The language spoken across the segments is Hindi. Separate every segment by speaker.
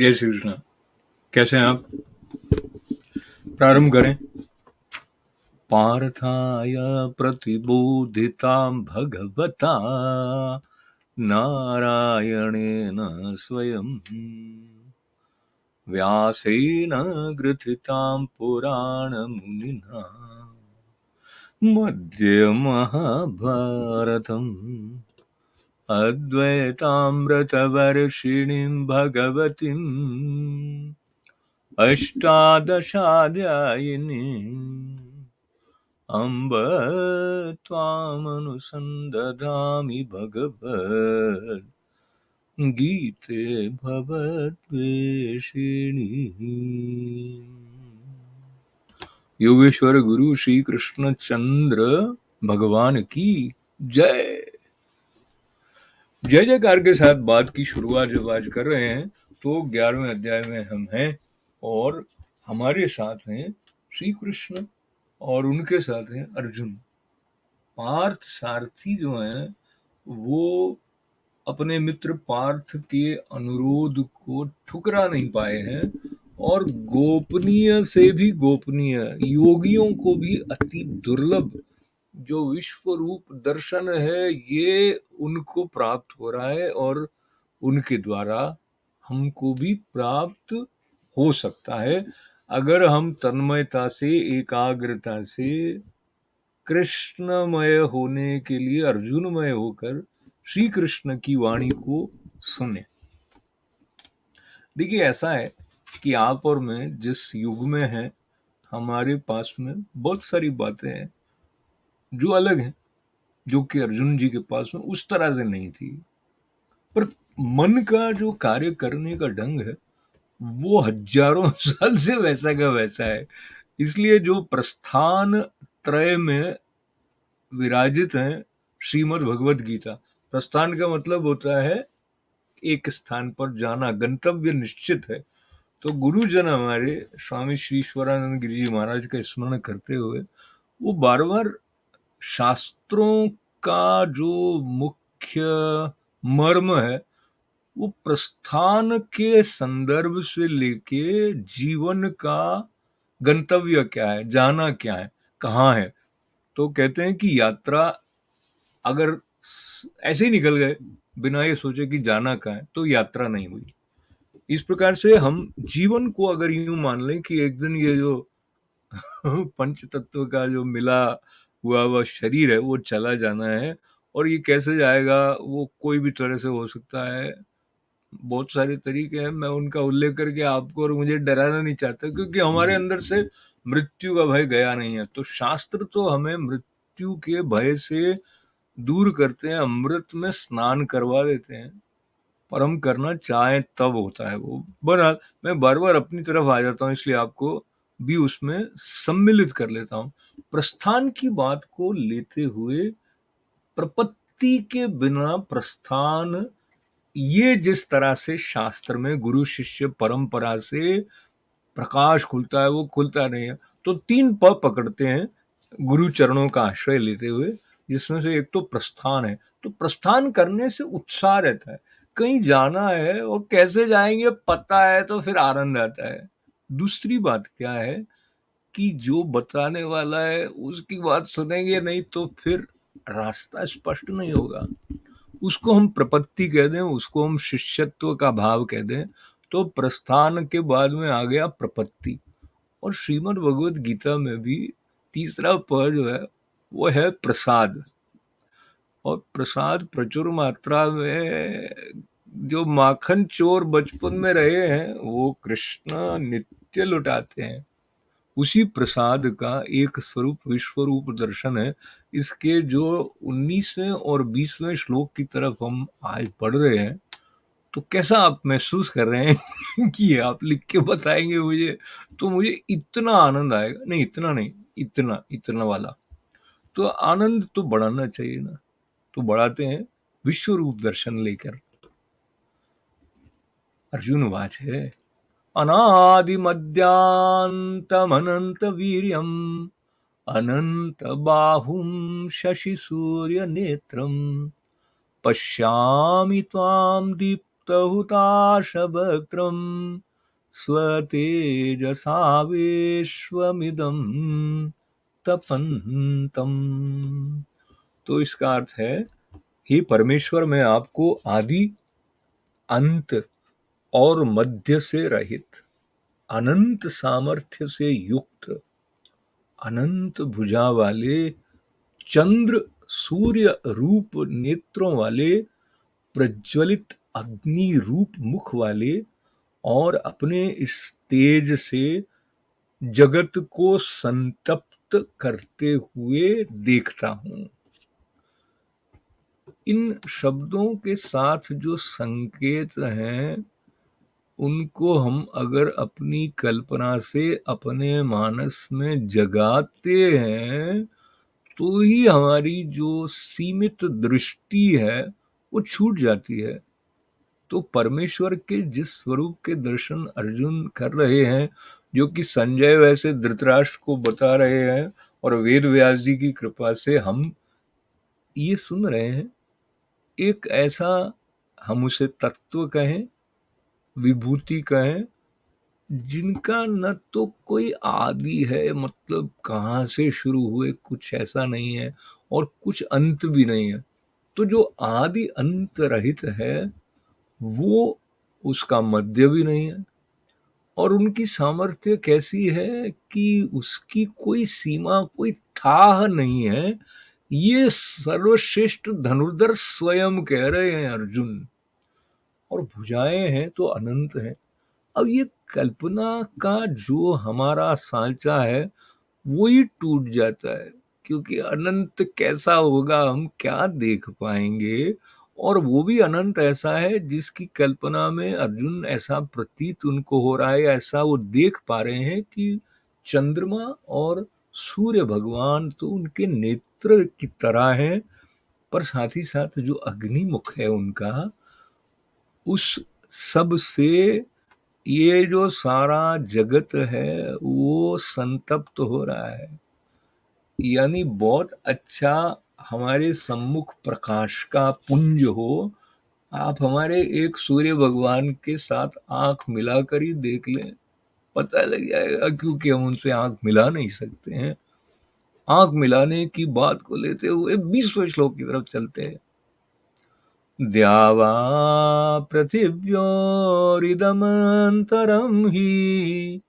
Speaker 1: जय श्री कृष्ण। कैसे हैं आप? प्रारंभ करें। पार्थाय प्रतिबोधितां भगवता नारायणेन स्वयं व्यासेन ग्रथितां पुराणमुनिना मध्ये महाभारतम् अद्वैतामृतवर्षिणीं भगवतीम् अष्टादशाध्यायिनी अम्ब त्वामनुसन्दधामि भगवद् गीते भवद्वेषिणी। योगेश्वर गुरु श्री कृष्ण चंद्र भगवान की जय। जय जयकार के साथ बात की शुरुआत जब आज कर रहे हैं तो 11वें अध्याय में हम हैं और हमारे साथ हैं श्री कृष्ण और उनके साथ हैं अर्जुन। पार्थ सारथी जो हैं वो अपने मित्र पार्थ के अनुरोध को ठुकरा नहीं पाए हैं और गोपनीय से भी गोपनीय योगियों को भी अति दुर्लभ जो विश्व रूप दर्शन है ये उनको प्राप्त हो रहा है और उनके द्वारा हमको भी प्राप्त हो सकता है अगर हम तन्मयता से एकाग्रता से कृष्णमय होने के लिए अर्जुनमय होकर श्री कृष्ण की वाणी को सुने। देखिए ऐसा है कि आप और मैं जिस युग में हैं हमारे पास में बहुत सारी बातें हैं जो अलग हैं जो कि अर्जुन जी के पास में उस तरह से नहीं थी, पर मन का जो कार्य करने का ढंग है वो हजारों साल से वैसा का वैसा है। इसलिए जो प्रस्थान त्रय में विराजित हैं श्रीमद् भगवद गीता, प्रस्थान का मतलब होता है एक स्थान पर जाना, गंतव्य निश्चित है। तो गुरुजन हमारे स्वामी श्री ईश्वरानंद गिरि जी महाराज का स्मरण करते हुए वो बार बार शास्त्रों का जो मुख्य मर्म है वो प्रस्थान के संदर्भ से लेके जीवन का गंतव्य क्या है, जाना क्या है, कहाँ है। तो कहते हैं कि यात्रा अगर ऐसे ही निकल गए बिना ये सोचे कि जाना कहाँ है तो यात्रा नहीं हुई। इस प्रकार से हम जीवन को अगर यूं मान लें कि एक दिन ये जो पंच तत्व का जो मिला हुआ वह शरीर है वो चला जाना है और ये कैसे जाएगा वो कोई भी तरह से हो सकता है। बहुत सारे तरीके हैं, मैं उनका उल्लेख करके आपको और मुझे डराना नहीं चाहता क्योंकि हमारे अंदर से मृत्यु का भय गया नहीं है। तो शास्त्र तो हमें मृत्यु के भय से दूर करते हैं, अमृत में स्नान करवा देते हैं, पर हम करना चाहें तब होता है वो। बहरहाल मैं बार बार अपनी तरफ आ जाता हूँ इसलिए आपको भी उसमें सम्मिलित कर लेता हूँ। प्रस्थान की बात को लेते हुए प्रपत्ति के बिना प्रस्थान, ये जिस तरह से शास्त्र में गुरु शिष्य परंपरा से प्रकाश खुलता है वो खुलता नहीं है। तो 3 प पकड़ते हैं गुरु चरणों का आश्रय लेते हुए, जिसमें से एक तो प्रस्थान है। तो प्रस्थान करने से उत्साह रहता है, कहीं जाना है और कैसे जाएंगे पता है तो फिर आनंद आता है। दूसरी बात क्या है कि जो बताने वाला है उसकी बात सुनेंगे नहीं तो फिर रास्ता स्पष्ट नहीं होगा। उसको हम प्रपत्ति कह दें, उसको हम शिष्यत्व का भाव कह दें। तो प्रस्थान के बाद में आ गया प्रपत्ति। और श्रीमद् भगवद गीता में भी तीसरा पद जो है वो है प्रसाद। और प्रसाद प्रचुर मात्रा में जो माखन चोर बचपन में रहे हैं वो कृष्ण नित्य लुटाते हैं। उसी प्रसाद का एक स्वरूप विश्वरूप दर्शन है। इसके जो 19वें और 20वें श्लोक की तरफ हम आज पढ़ रहे हैं, तो कैसा आप महसूस कर रहे हैं कि आप लिख के बताएंगे मुझे तो मुझे इतना आनंद आएगा। नहीं इतना नहीं, इतना इतना वाला तो आनंद तो बढ़ाना चाहिए ना, तो बढ़ाते हैं विश्वरूप दर्शन लेकर। अर्जुन वाच है अनादिमध्यान्तमनन्तवीर्यम् अनन्तबाहुं शशिसूर्यनेत्रम् पश्यामि त्वां तहुताशवक्त्रम् स्वतेजसा विश्वमिदं तपन्तम्। तो इसका अर्थ है, हे परमेश्वर, मैं आपको आदि, अंत और मध्य से रहित, अनंत सामर्थ्य से युक्त, अनंत भुजा वाले, चंद्र सूर्य रूप नेत्रों वाले, प्रज्वलित अग्नि रूप मुख वाले और अपने इस तेज से जगत को संतप्त करते हुए देखता हूं। इन शब्दों के साथ जो संकेत हैं, उनको हम अगर अपनी कल्पना से अपने मानस में जगाते हैं, तो ही हमारी जो सीमित दृष्टि है वो छूट जाती है। तो परमेश्वर के जिस स्वरूप के दर्शन अर्जुन कर रहे हैं, जो कि संजय वैसे धृतराष्ट्र को बता रहे हैं और वेद व्यास जी की कृपा से हम ये सुन रहे हैं, एक ऐसा, हम उसे तत्व कहें, विभूति कहें, जिनका न तो कोई आदि है, मतलब कहाँ से शुरू हुए कुछ ऐसा नहीं है, और कुछ अंत भी नहीं है। तो जो आदि अंत रहित है, वो उसका मध्य भी नहीं है, और उनकी सामर्थ्य कैसी है कि उसकी कोई सीमा, कोई थाह नहीं है। ये सर्वश्रेष्ठ धनुर्धर स्वयं कह रहे हैं अर्जुन, और भुजाएं हैं तो अनंत हैं। अब ये कल्पना का जो हमारा सांचा है वो ही टूट जाता है, क्योंकि अनंत कैसा होगा, हम क्या देख पाएंगे। और वो भी अनंत ऐसा है जिसकी कल्पना में अर्जुन, ऐसा प्रतीत उनको हो रहा है, ऐसा वो देख पा रहे हैं कि चंद्रमा और सूर्य भगवान तो उनके नेत्र की तरह हैं, पर साथ ही साथ जो अग्निमुख है उनका, उस सब से ये जो सारा जगत है वो संतप्त हो रहा है। यानी बहुत अच्छा हमारे सम्मुख प्रकाश का पुंज हो, आप हमारे एक सूर्य भगवान के साथ आंख मिलाकर ही देख लें, पता लग जाएगा, क्योंकि हम उनसे आंख मिला नहीं सकते हैं। आंख मिलाने की बात को लेते हुए 20वें श्लोक की तरफ चलते हैं। द्यावा पृथिव्योरिदमन्तरं हि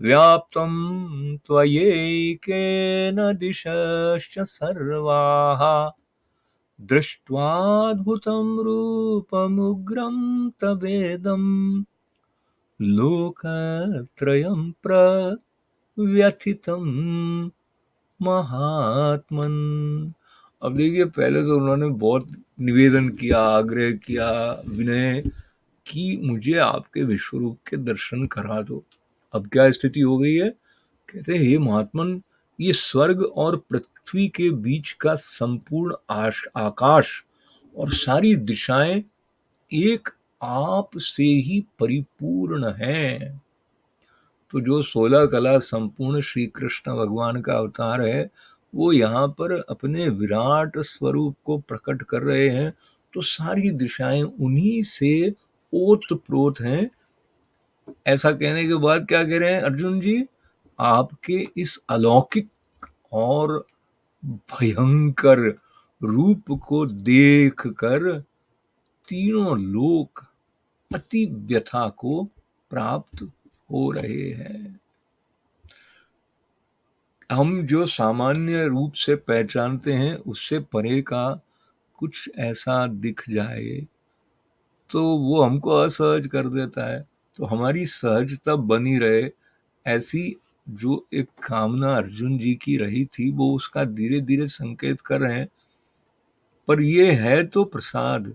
Speaker 1: व्याप्तं त्वयैकेन दिशश्च सर्वाः दृष्ट्वाद्भुतं रूपमुग्रं तवेदं लोकत्रयं प्रव्यथितं महात्मन्। अब देखिए, पहले तो उन्होंने बहुत निवेदन किया, आग्रह किया, विनय, कि मुझे आपके विश्वरूप के दर्शन करा दो। अब क्या स्थिति हो गई है? कहते हैं, हे महात्मन, ये स्वर्ग और पृथ्वी के बीच का संपूर्ण आकाश और सारी दिशाएं एक आप से ही परिपूर्ण हैं। तो जो 16 कला संपूर्ण श्री कृष्ण भगवान का अवतार है, वो यहाँ पर अपने विराट स्वरूप को प्रकट कर रहे हैं। तो सारी दिशाएं उन्हीं से ओत-प्रोत हैं। ऐसा कहने के बाद क्या कह रहे हैं अर्जुन जी? आपके इस अलौकिक और भयंकर रूप को देखकर तीनों लोक अति व्यथा को प्राप्त हो रहे हैं। हम जो सामान्य रूप से पहचानते हैं, उससे परे का कुछ ऐसा दिख जाए तो वो हमको असहज कर देता है। तो हमारी सहजता बनी रहे, ऐसी जो एक कामना अर्जुन जी की रही थी, वो उसका धीरे धीरे संकेत कर रहे हैं। पर ये है तो प्रसाद,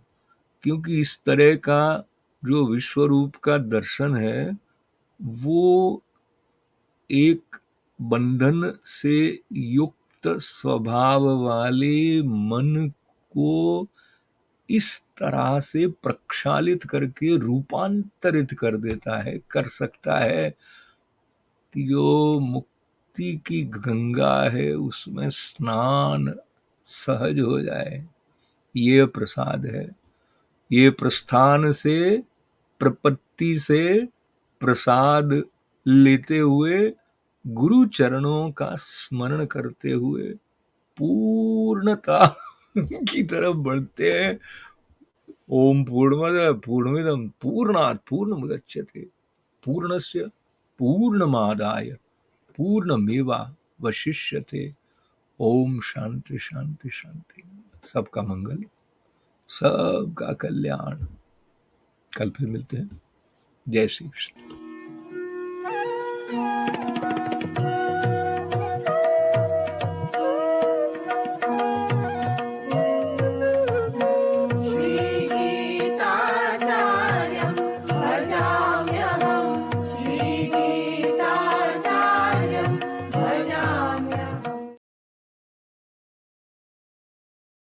Speaker 1: क्योंकि इस तरह का जो विश्व रूप का दर्शन है, वो एक बंधन से युक्त स्वभाव वाले मन को इस तरह से प्रक्षालित करके रूपांतरित कर देता है, कर सकता है कि जो मुक्ति की गंगा है उसमें स्नान सहज हो जाए। ये प्रसाद है। ये प्रस्थान से, प्रपत्ति से प्रसाद लेते हुए, गुरु चरणों का स्मरण करते हुए पूर्णता की तरफ बढ़ते हैं। ओम पूर्णमद पूर्णमिदं पूर्णात् पूर्णमुदच्यते पूर्णस्य पूर्णमादाय पूर्णमेवावशिष्यते। ओम शांति शांति शांति। सबका मंगल, सबका कल्याण। कल फिर मिलते हैं। जय श्री कृष्ण।